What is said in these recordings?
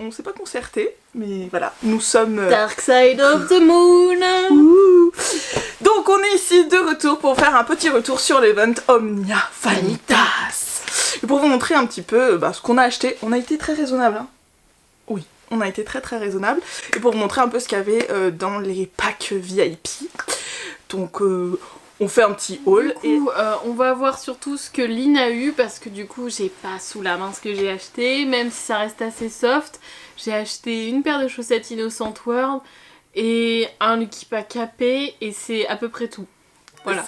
on s'est pas concerté, mais voilà, nous sommes... Dark Side of the Moon. Ouh. Donc on est ici de retour pour faire un petit retour sur l'event Omnia Vanitas. Et pour vous montrer un petit peu ce qu'on a acheté, on a été très raisonnable. Hein. Oui, on a été très raisonnable. Et pour vous montrer un peu ce qu'il y avait dans les packs VIP. Donc on fait un petit haul. Du coup, on va voir surtout ce que Lynn a eu parce que du coup j'ai pas sous la main ce que j'ai acheté, même si ça reste assez soft. J'ai acheté une paire de chaussettes Innocent World et un Lucky Pack capé et c'est à peu près tout. Voilà.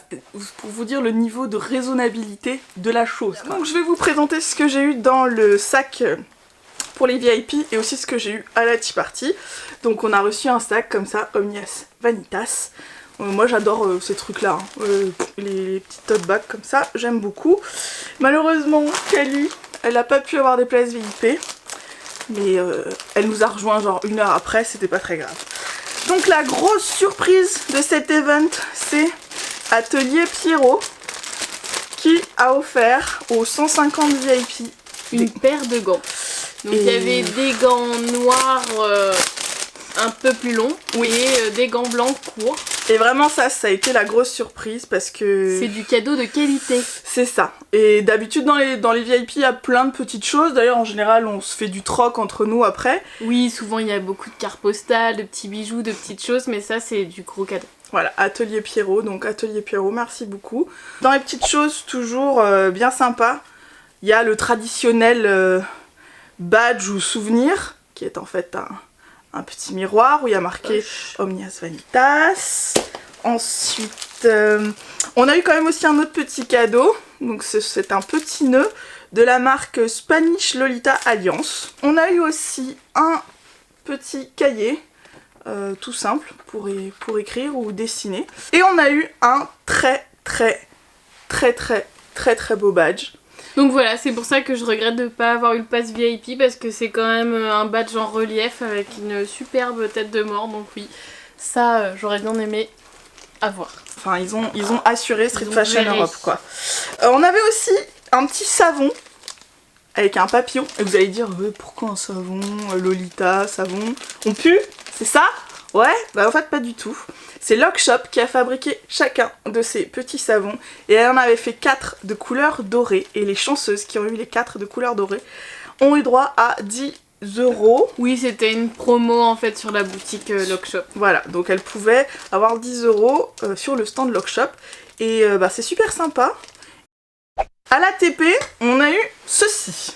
Pour vous dire le niveau de raisonnabilité de la chose. Donc je vais vous présenter ce que j'ai eu dans le sac pour les VIP et aussi ce que j'ai eu à la Tea Party. Donc on a reçu un sac comme ça, Omnia Vanitas. Moi j'adore ces trucs là, hein. Les petites tote bags comme ça, j'aime beaucoup. Malheureusement Kali, elle n'a pas pu avoir des places VIP, mais elle nous a rejoint genre 1 heure après, c'était pas très grave. Donc la grosse surprise de cet event, c'est Atelier Pierrot qui a offert aux 150 VIP une paire de gants. Donc il y avait des gants noirs un peu plus longs et des gants blancs courts. Et vraiment ça a été la grosse surprise parce que... c'est du cadeau de qualité. C'est ça. Et d'habitude dans les VIP il y a plein de petites choses. D'ailleurs en général on se fait du troc entre nous après. Oui, souvent il y a beaucoup de cartes postales, de petits bijoux, de petites choses, mais ça c'est du gros cadeau. Voilà, Atelier Pierrot, donc Atelier Pierrot, merci beaucoup. Dans les petites choses toujours bien sympas, il y a le traditionnel badge ou souvenir, qui est en fait un petit miroir où il y a marqué Omnias Vanitas. Ensuite, on a eu quand même aussi un autre petit cadeau, donc c'est un petit nœud de la marque Spanish Lolita Alliance. On a eu aussi un petit cahier, tout simple, pour écrire ou dessiner. Et on a eu un très beau badge. Donc voilà, c'est pour ça que je regrette de ne pas avoir eu le pass VIP parce que c'est quand même un badge en relief avec une superbe tête de mort. Donc oui, ça j'aurais bien aimé avoir. Enfin ils ont assuré Street Fashion Europe quoi. On avait aussi un petit savon avec un papillon. Et vous allez dire pourquoi un savon, Lolita, savon, on pue, c'est ça? Ouais, bah en fait pas du tout. C'est Lock Shop qui a fabriqué chacun de ces petits savons et elle en avait fait 4 de couleur dorée et les chanceuses qui ont eu les 4 de couleur dorée ont eu droit à 10 €. Oui, c'était une promo en fait sur la boutique Lock Shop. Voilà, donc elles pouvaient avoir 10 € sur le stand Lock Shop et c'est super sympa. À la TP, on a eu ceci.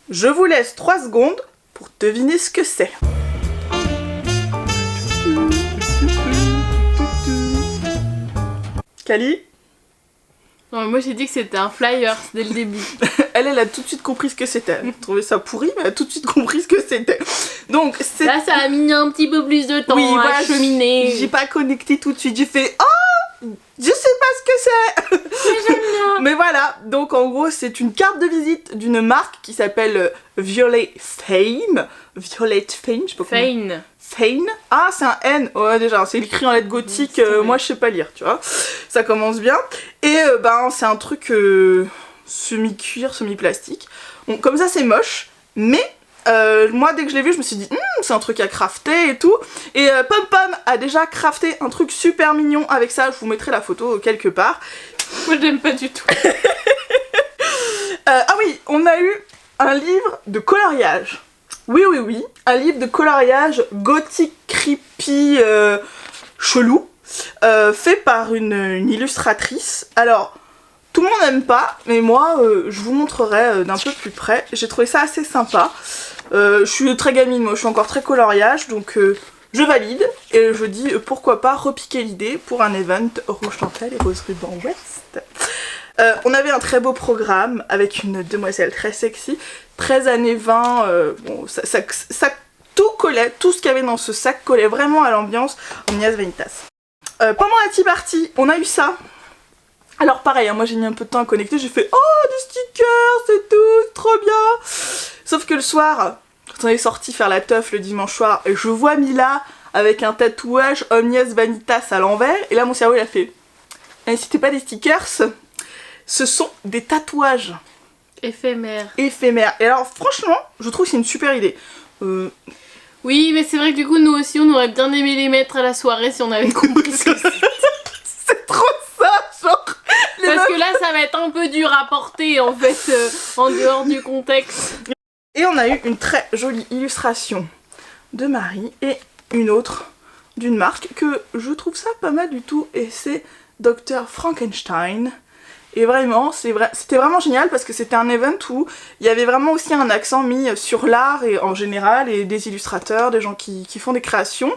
Je vous laisse 3 secondes pour deviner ce que c'est. Kali? Non, moi j'ai dit que c'était un flyer dès le début. Elle a tout de suite compris ce que c'était. Elle trouvait ça pourri, mais elle a tout de suite compris ce que c'était. Donc c'est... Là ça a mis un petit peu plus de temps à cheminer. J'ai pas connecté tout de suite, j'ai fait oh, je sais pas ce que c'est. Mais j'aime bien. Mais voilà, donc en gros c'est une carte de visite d'une marque qui s'appelle Violet Fame. Violet Fame, je sais pas comment. Fane. Ah, c'est un N. Ouais, déjà, c'est écrit en lettres gothiques. Moi, je sais pas lire, tu vois. Ça commence bien. Et c'est un truc semi-cuir, semi-plastique. Bon, comme ça, c'est moche. Mais moi, dès que je l'ai vu, je me suis dit, c'est un truc à crafter et tout. Et Pom Pom a déjà crafté un truc super mignon avec ça. Je vous mettrai la photo quelque part. Moi, j'aime pas du tout. Ah oui, on a eu un livre de coloriage. Oui, un livre de coloriage gothique creepy chelou, fait par une illustratrice. Alors, tout le monde n'aime pas, mais moi, je vous montrerai d'un peu plus près. J'ai trouvé ça assez sympa. Je suis très gamine, moi, je suis encore très coloriage, donc je valide. Et je dis, pourquoi pas repiquer l'idée pour un event Rouge Dentelle et Rose Ruban West. On avait un très beau programme avec une demoiselle très sexy, 13 années 20, bon, ça tout collait, tout ce qu'il y avait dans ce sac collait vraiment à l'ambiance Omnias Vanitas. Pendant la Tea Party, on a eu ça. Alors pareil, hein, moi j'ai mis un peu de temps à connecter, j'ai fait oh des stickers, c'est tout, c'est trop bien. Sauf que le soir, quand on est sorti faire la teuf le dimanche soir, je vois Mila avec un tatouage Omnias Vanitas à l'envers, et là mon cerveau il a fait c'était pas des stickers, ce sont des tatouages éphémères. Et alors franchement, je trouve que c'est une super idée. Oui, mais c'est vrai que du coup, nous aussi, on aurait bien aimé les mettre à la soirée si on avait compris ce que c'est. C'est trop ça, genre. Parce que là, ça va être un peu dur à porter, en fait, en dehors du contexte. Et on a eu une très jolie illustration de Marie et une autre d'une marque que je trouve ça pas mal du tout, et c'est Dr Frankenstein. Et vraiment, c'était vraiment génial parce que c'était un event où il y avait vraiment aussi un accent mis sur l'art et en général, et des illustrateurs, des gens qui font des créations,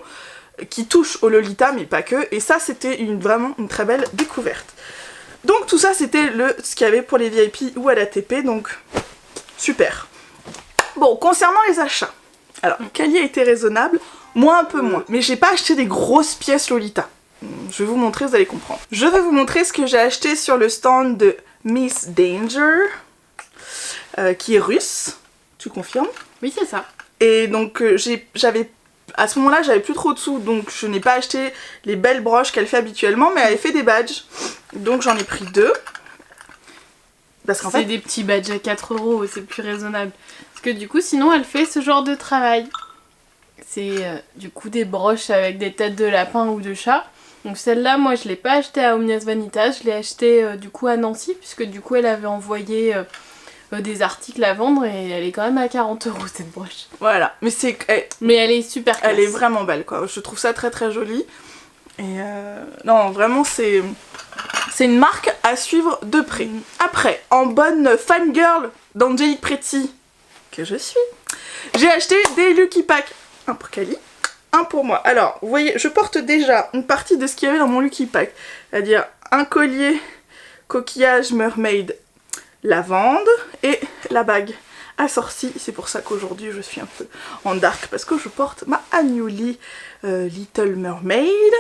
qui touchent au Lolita mais pas que, et ça c'était vraiment une très belle découverte. Donc tout ça c'était ce qu'il y avait pour les VIP ou à l'ATP, donc super. Bon, concernant les achats, alors Cali a été raisonnable, moi un peu moins, mais j'ai pas acheté des grosses pièces Lolita. Je vais vous montrer, vous allez comprendre. Je vais vous montrer ce que j'ai acheté sur le stand de Miss Danger, qui est russe, tu confirmes? Oui, c'est ça. Et donc à ce moment-là, j'avais plus trop de sous, donc je n'ai pas acheté les belles broches qu'elle fait habituellement, mais elle fait des badges. Donc j'en ai pris 2. Parce qu'en fait... C'est des petits badges à 4 €, c'est plus raisonnable. Parce que du coup, sinon, elle fait ce genre de travail. C'est du coup des broches avec des têtes de lapin ou de chat. Donc celle-là, moi, je l'ai pas achetée à Omnias Vanitas, je l'ai achetée du coup à Nancy, puisque du coup, elle avait envoyé des articles à vendre et elle est quand même à 40 € cette broche. Voilà, mais elle est super classe. Elle est vraiment belle, quoi. Je trouve ça très très joli. Et non, vraiment, c'est une marque à suivre de près. Après, en bonne fangirl d'Angelique Pretty, que je suis, j'ai acheté des Lucky Pack. Un pour Cali, un pour moi. Alors, vous voyez, je porte déjà une partie de ce qu'il y avait dans mon Lucky Pack. C'est-à-dire un collier coquillage mermaid lavande et la bague assortie. C'est pour ça qu'aujourd'hui je suis un peu en dark, parce que je porte ma Anjuli Little Mermaid.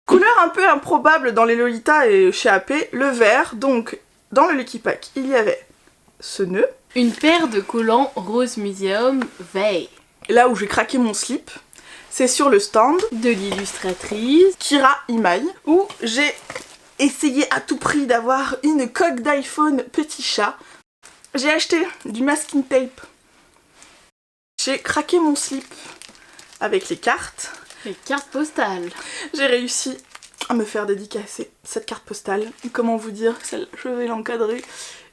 Couleur un peu improbable dans les Lolita et chez AP, le vert. Donc dans le Lucky Pack il y avait ce nœud. Une paire de collants Rose Museum Veil. Là où j'ai craqué mon slip, c'est sur le stand de l'illustratrice Kira Imai, où j'ai essayé à tout prix d'avoir une coque d'iPhone petit chat. J'ai acheté du masking tape. J'ai craqué mon slip avec les cartes. Les cartes postales. J'ai réussi à me faire dédicacer cette carte postale. Comment vous dire, je vais l'encadrer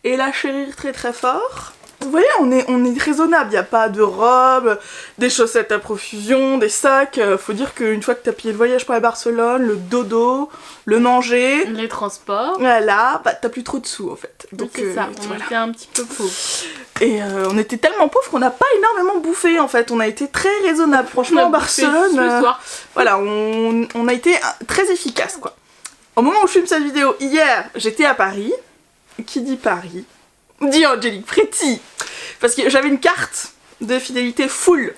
et la chérir très très fort. Vous voyez, on est raisonnable, il n'y a pas de robe, des chaussettes à profusion, des sacs. Faut dire qu'une fois que t'as payé le voyage pour la Barcelone, le dodo, le manger, les transports, voilà, bah t'as plus trop de sous en fait. Donc c'est ça, on était un petit peu pauvres. Et on était tellement pauvres qu'on n'a pas énormément bouffé en fait, on a été très raisonnable. Franchement, Barcelone, voilà, on a été très efficace quoi. Au moment où je filme cette vidéo, hier, j'étais à Paris. Qui dit Paris dit Angelique Pretty, parce que j'avais une carte de fidélité full,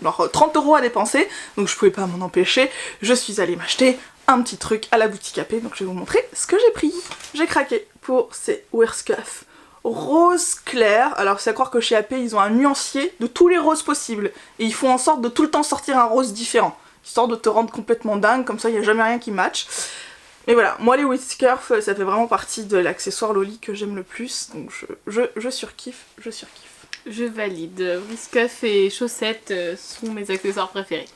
genre 30 € à dépenser, donc je pouvais pas m'en empêcher. Je suis allée m'acheter un petit truc à la boutique AP, donc je vais vous montrer ce que j'ai pris. J'ai craqué pour ces Wearscuff rose clair. Alors c'est à croire que chez AP ils ont un nuancier de tous les roses possibles, et ils font en sorte de tout le temps sortir un rose différent, histoire de te rendre complètement dingue, comme ça il n'y a jamais rien qui match. Mais voilà, moi les Wearscuff, ça fait vraiment partie de l'accessoire Loli que j'aime le plus, donc je surkiffe, je surkiffe. Je valide, Wearscuff et chaussettes sont mes accessoires préférés.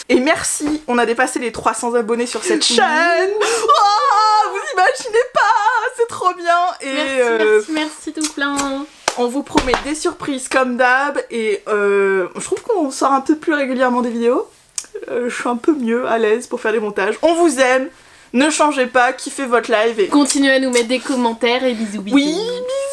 Et merci, on a dépassé les 300 abonnés sur cette chaîne. Oh, vous imaginez pas, c'est trop bien. Et merci tout plein. On vous promet des surprises comme d'hab, et je trouve qu'on sort un peu plus régulièrement des vidéos. Je suis un peu mieux à l'aise pour faire des montages. On vous aime. Ne changez pas, kiffez votre live et... continuez à nous mettre des commentaires et bisous bisous. Oui, bisous.